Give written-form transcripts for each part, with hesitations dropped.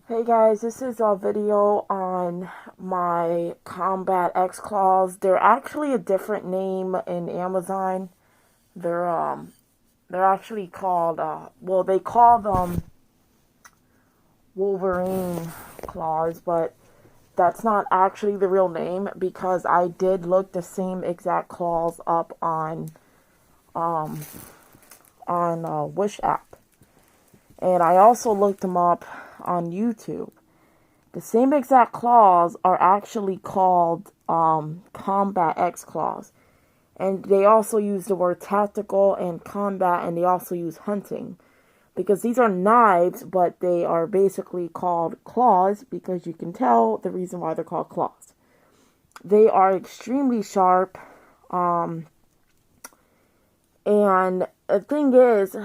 Hey guys, this is a video on my Kombat X claws. They're actually a different name in Amazon. They're actually called they call them Wolverine claws, but that's not actually the real name because I did look the same exact claws up um on Wish app. And I also looked them up on YouTube. The same exact claws are actually called Combat X claws. And they also use the word tactical and combat, and they also use hunting. Because these are knives, but they are basically called claws because you can tell the reason why they're called claws. They are extremely sharp. Um, and the thing is,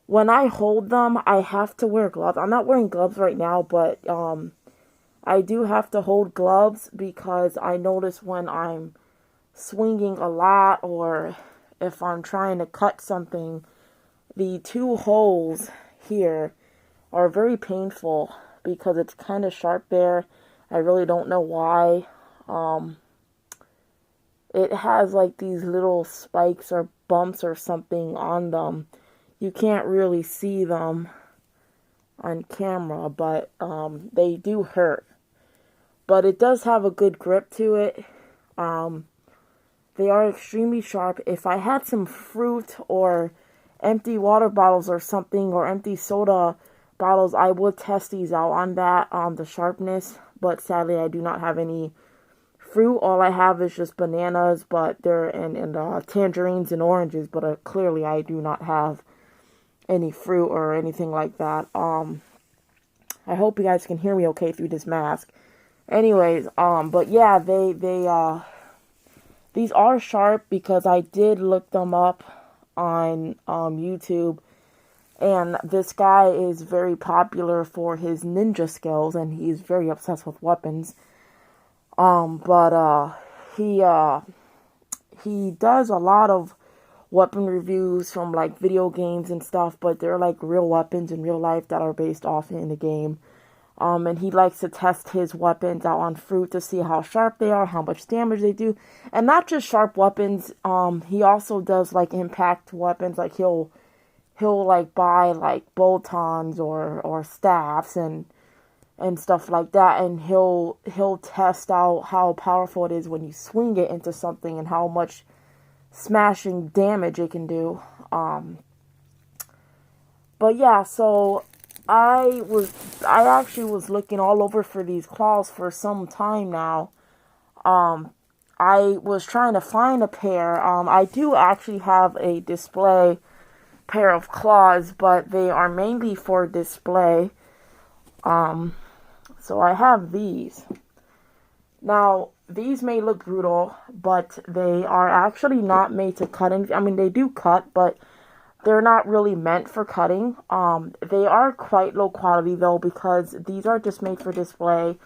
when I hold them, I have to wear gloves. I'm not wearing gloves right now, but I do have to hold gloves because I notice when I'm swinging a lot or if I'm trying to cut something, the two holes here are very painful because it's kind of sharp there. I really don't know why. Um, it has like these little spikes or bumps or something on them. You can't really see them on camera, but they do hurt. But it does have a good grip to it. Um, they are extremely sharp. If I had some fruit or empty water bottles or something, or empty soda bottles, I would test these out on that, the sharpness. But sadly, I do not have any fruit. All I have is just bananas, but they're in tangerines and oranges. But clearly, I do not have any fruit or anything like that. I hope you guys can hear me okay through this mask. Anyways, but yeah, these are sharp because I did look them up on YouTube, and this guy is very popular for his ninja skills, and he's very obsessed with weapons. But he does a lot of weapon reviews from like video games and stuff, but they're like real weapons in real life that are based off in the game. And he likes to test his weapons out on fruit to see how sharp they are, how much damage they do. And not just sharp weapons, he also does like impact weapons. Like he'll like buy like boltons or staffs and stuff like that, and he'll test out how powerful it is when you swing it into something and how much smashing damage it can do. But yeah, so I actually was looking all over for these claws for some time now. I was trying to find a pair. I do actually have a display pair of claws, but they are mainly for display. So I have these. Now, these may look brutal, but they are actually not made to cut anything. I mean, they do cut, but they're not really meant for cutting. They are quite low quality though because these are just made for display.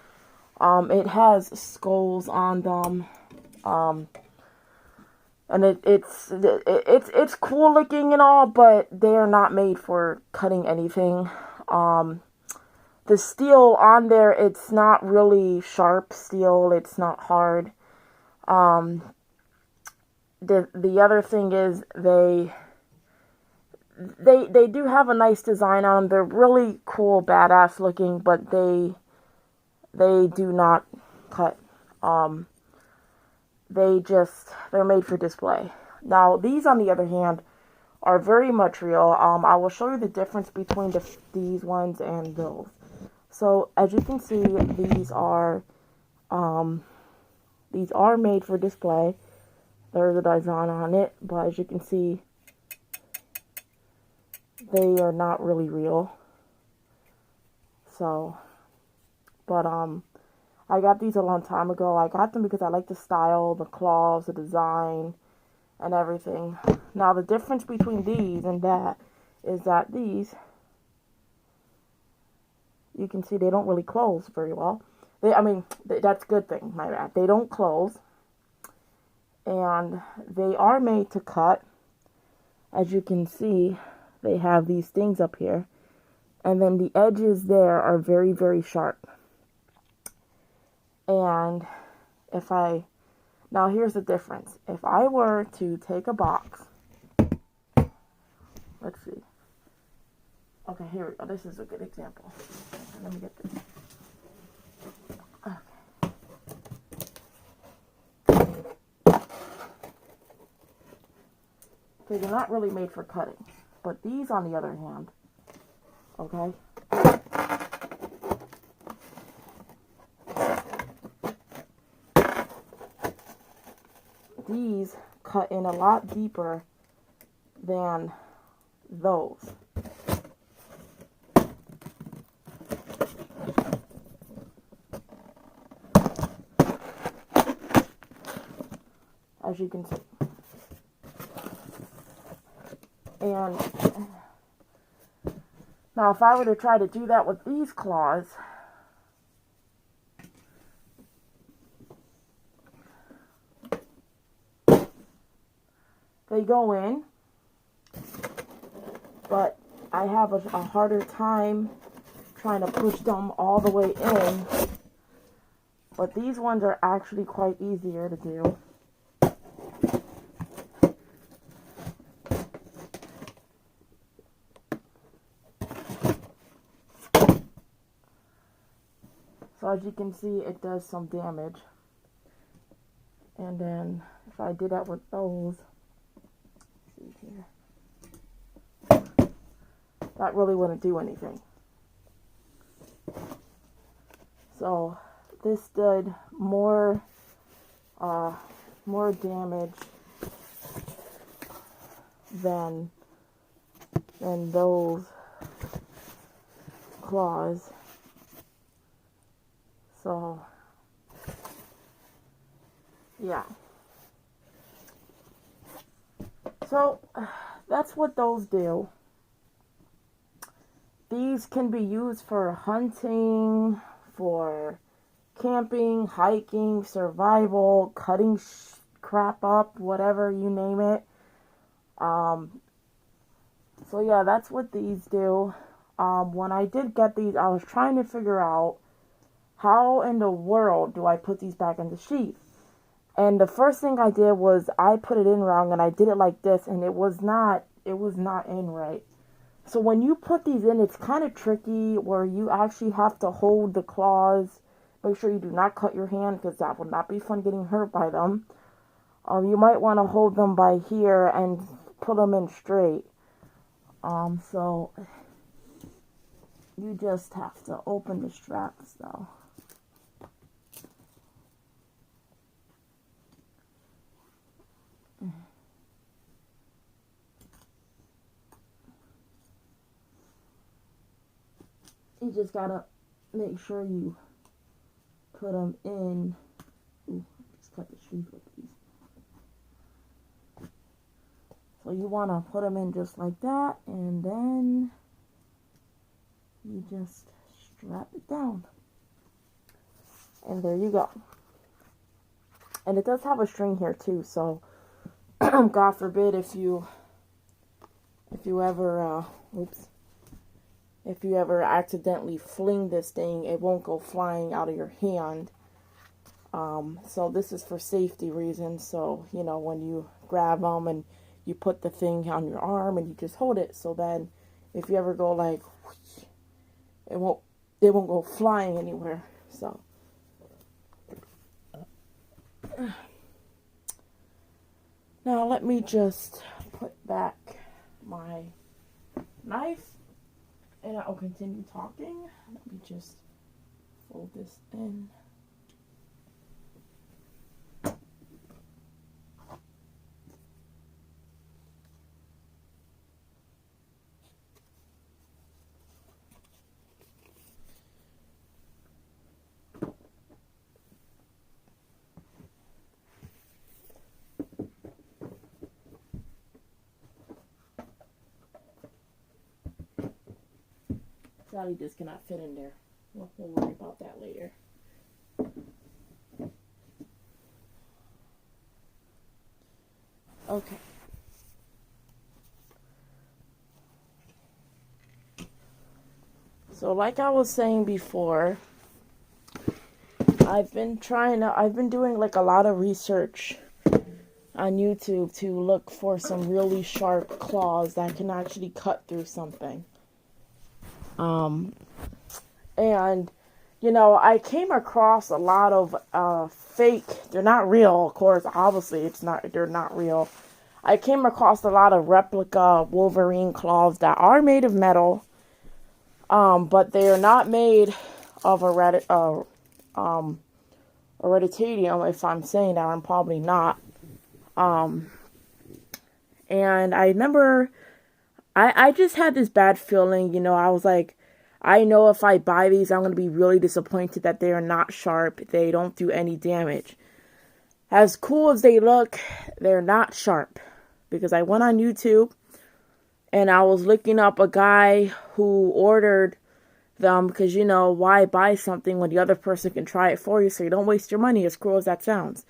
It has skulls on them. And it's cool looking and all, but they are not made for cutting anything. The steel on there, it's not really sharp steel. It's not hard. The other thing is they do have a nice design on them. They're really cool, badass looking, but they do not cut. They're made for display. Now, these on the other hand are very much real. I will show you the difference between these ones and those. So, as you can see, these are made for display. There's a design on it, but as you can see, they are not really real. So, but I got these a long time ago. I got them because I like the style, the claws, the design, and everything. Now, the difference between these and that is that these, you can see they don't really close very well. That's a good thing, my bad. They don't close, and they are made to cut. As you can see, they have these things up here. And then the edges there are very, very sharp. And now here's the difference. If I were to take a box, let's see. Okay, here we go. This is a good example. Let me get this. Okay, they're not really made for cutting. But these, on the other hand, okay? These cut in a lot deeper than those. As you can see. And now if I were to try to do that with these claws, they go in, but I have a harder time trying to push them all the way in. But these ones are actually quite easier to do. So as you can see, it does some damage. And then if I did that with those, let's see here, that really wouldn't do anything. So this did more damage than those claws. So yeah. So that's what those do. These can be used for hunting, for camping, hiking, survival, cutting crap up, whatever, you name it. So yeah, that's what these do. When I did get these, I was trying to figure out how in the world do I put these back in the sheath. And the first thing I did was I put it in wrong, and I did it like this, and it was not in right. So when you put these in, it's kind of tricky where you actually have to hold the claws. Make sure you do not cut your hand, because that would not be fun getting hurt by them. You might want to hold them by here and put them in straight. So you just have to open the straps though. You just gotta make sure you put them in. Ooh, just cut the sheath with these. So you want to put them in just like that, and then you just strap it down. And there you go. And it does have a string here too, so God forbid if you ever if you ever accidentally fling this thing, it won't go flying out of your hand. So this is for safety reasons. So, you know, when you grab them and you put the thing on your arm and you just hold it, so then if you ever go like, it won't go flying anywhere. So now let me just put back my knife. And I'll continue talking. Let me just fold this in. Sadly, this cannot fit in there. We'll worry about that later. Okay. So like I was saying before, I've been doing like a lot of research on YouTube to look for some really sharp claws that can actually cut through something. Um, and I came across a lot of fake. They're not real, of course. Obviously, they're not real. I came across a lot of replica Wolverine claws that are made of metal, but they are not made of hereditanium. If I'm saying that, I'm probably not. And I remember I just had this bad feeling, I was like, I know if I buy these, I'm going to be really disappointed that they are not sharp. They don't do any damage. As cool as they look, they're not sharp. Because I went on YouTube and I was looking up a guy who ordered them because, why buy something when the other person can try it for you so you don't waste your money, as cruel as that sounds.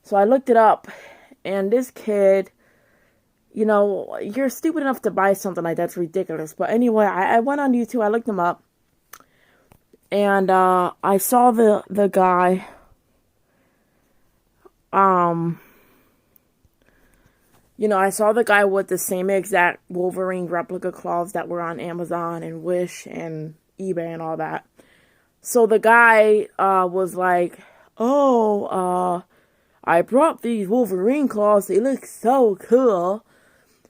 So I looked it up, and this kid, you're stupid enough to buy something like that's ridiculous. But anyway, I went on YouTube, I looked him up, and I saw the guy, I saw the guy with the same exact Wolverine replica claws that were on Amazon and Wish and eBay and all that. So the guy was like, oh, I brought these Wolverine claws. They look so cool.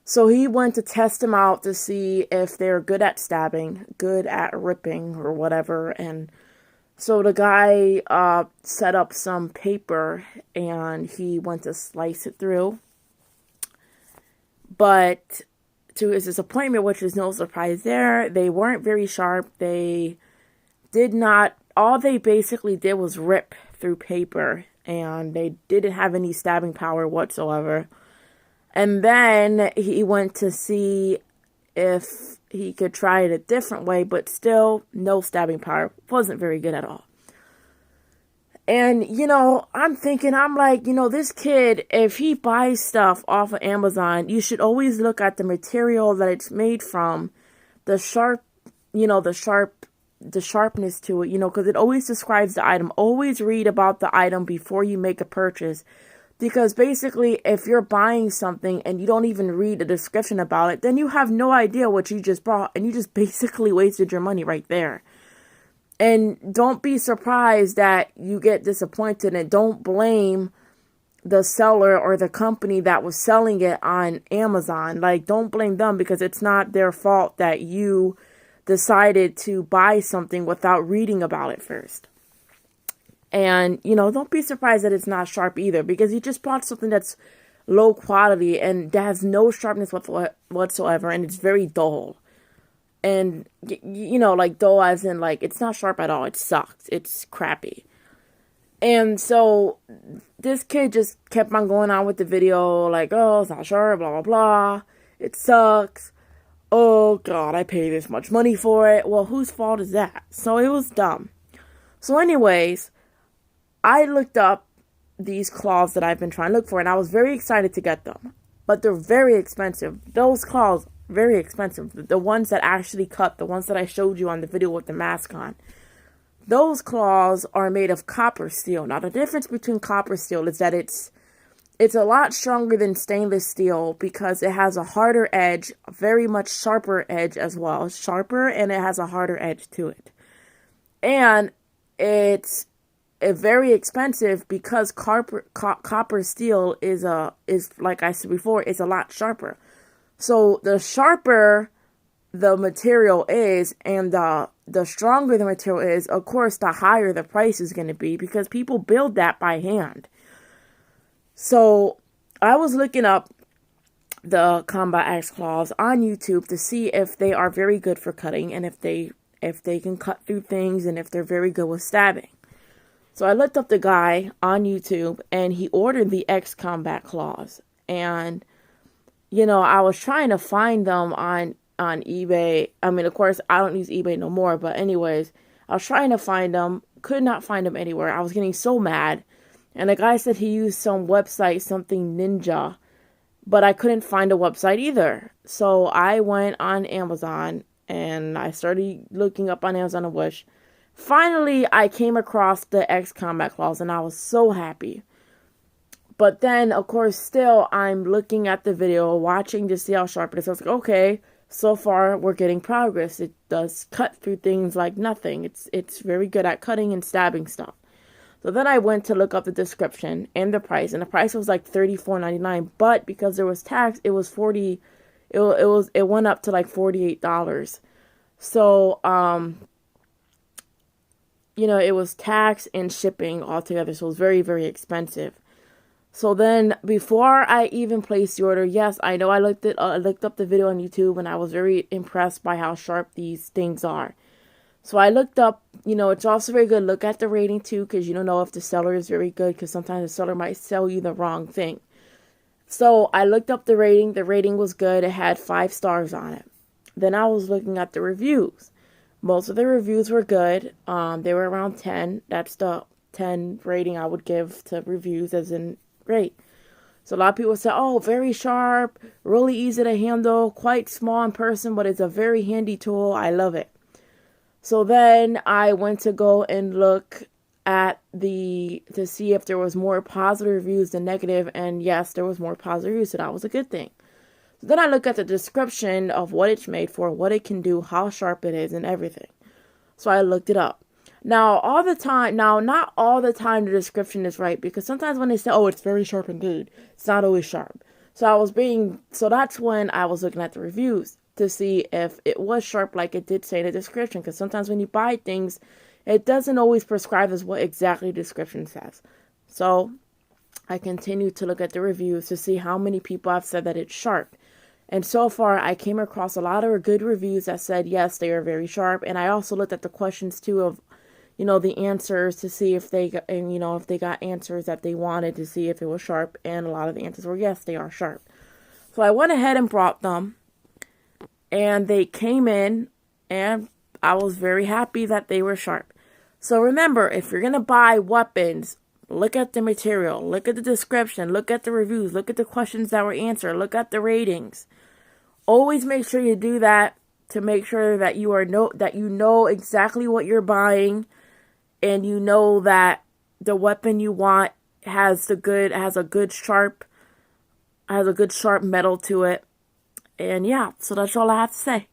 So he went to test them out to see if they're good at stabbing, good at ripping or whatever. And so the guy set up some paper and he went to slice it through. But to his disappointment, which is no surprise there, they weren't very sharp. They did not, all they basically did was rip through paper, and they didn't have any stabbing power whatsoever. And then he went to see if he could try it a different way, but still no stabbing power. Wasn't very good at all. And, I'm thinking, I'm like, this kid, if he buys stuff off of Amazon, you should always look at the material that it's made from, the sharpness to it, because it always describes the item. Always read about the item before you make a purchase. Because basically, if you're buying something and you don't even read the description about it, then you have no idea what you just bought, and you just basically wasted your money right there. And don't be surprised that you get disappointed, and don't blame the seller or the company that was selling it on Amazon. Like, don't blame them, because it's not their fault that you decided to buy something without reading about it first. And, don't be surprised that it's not sharp either, because you just bought something that's low quality and that has no sharpness whatsoever, and it's very dull. And, like dull as in, like, it's not sharp at all. It sucks. It's crappy. And so this kid just kept on going on with the video, like, oh, it's not sharp, blah, blah, blah. It sucks. Oh, God, I paid this much money for it. Well, whose fault is that? So it was dumb. So anyways, I looked up these claws that I've been trying to look for, and I was very excited to get them. But they're very expensive. Those claws, very expensive. The ones that actually cut, the ones that I showed you on the video with the mask on. Those claws are made of copper steel. Now, the difference between copper steel is that it's a lot stronger than stainless steel because it has a harder edge, a very much sharper edge as well. Sharper, and it has a harder edge to it. And it's very expensive because copper steel is like I said before, it's a lot sharper. So the sharper the material is, and the stronger the material is, of course, the higher the price is going to be, because people build that by hand. So I was looking up the Kombat X claws on YouTube to see if they are very good for cutting, and if they can cut through things, and if they're very good with stabbing. So I looked up the guy on YouTube, and he ordered the X Kombat claws. And, I was trying to find them on eBay. I mean, of course, I don't use eBay no more. But anyways, I was trying to find them. Could not find them anywhere. I was getting so mad. And the guy said he used some website, something Ninja. But I couldn't find a website either. So I went on Amazon, and I started looking up on Amazon and Wish. Finally, I came across the X Kombat claws, and I was so happy. But then, of course, still, I'm looking at the video, watching to see how sharp it is. I was like, okay, so far, we're getting progress. It does cut through things like nothing. It's very good at cutting and stabbing stuff. So then I went to look up the description and the price, and the price was like $34.99. But because there was tax, it was it went up to like $48. So it was tax and shipping altogether, so it was very, very expensive. So then, before I even placed the order, yes, I know I looked up the video on YouTube, and I was very impressed by how sharp these things are. So I looked up, it's also very good. Look at the rating too, because you don't know if the seller is very good, because sometimes the seller might sell you the wrong thing. So I looked up the rating. The rating was good. It had 5 stars on it. Then I was looking at the reviews. Most of the reviews were good. They were around 10. That's the 10 rating I would give to reviews, as in great. So a lot of people say, oh, very sharp, really easy to handle, quite small in person, but it's a very handy tool. I love it. So then I went to go and look at to see if there was more positive reviews than negative, and yes, there was more positive reviews, so that was a good thing. So then I look at the description of what it's made for, what it can do, how sharp it is, and everything. So I looked it up. Now, not all the time the description is right, because sometimes when they say, oh, it's very sharp indeed, it's not always sharp. So that's when I was looking at the reviews to see if it was sharp like it did say in the description, because sometimes when you buy things, it doesn't always prescribe as what exactly the description says. So I continued to look at the reviews to see how many people have said that it's sharp. And so far, I came across a lot of good reviews that said, yes, they are very sharp. And I also looked at the questions too of, the answers to see if they got, if they got answers that they wanted to see if it was sharp. And a lot of the answers were, yes, they are sharp. So I went ahead and brought them, and they came in, and I was very happy that they were sharp. So remember, if you're going to buy weapons, look at the material, look at the description, look at the reviews, look at the questions that were answered, look at the ratings. Always make sure you do that to make sure that you know exactly what you're buying, and you know that the weapon you want has a good sharp metal to it. And yeah, so that's all I have to say.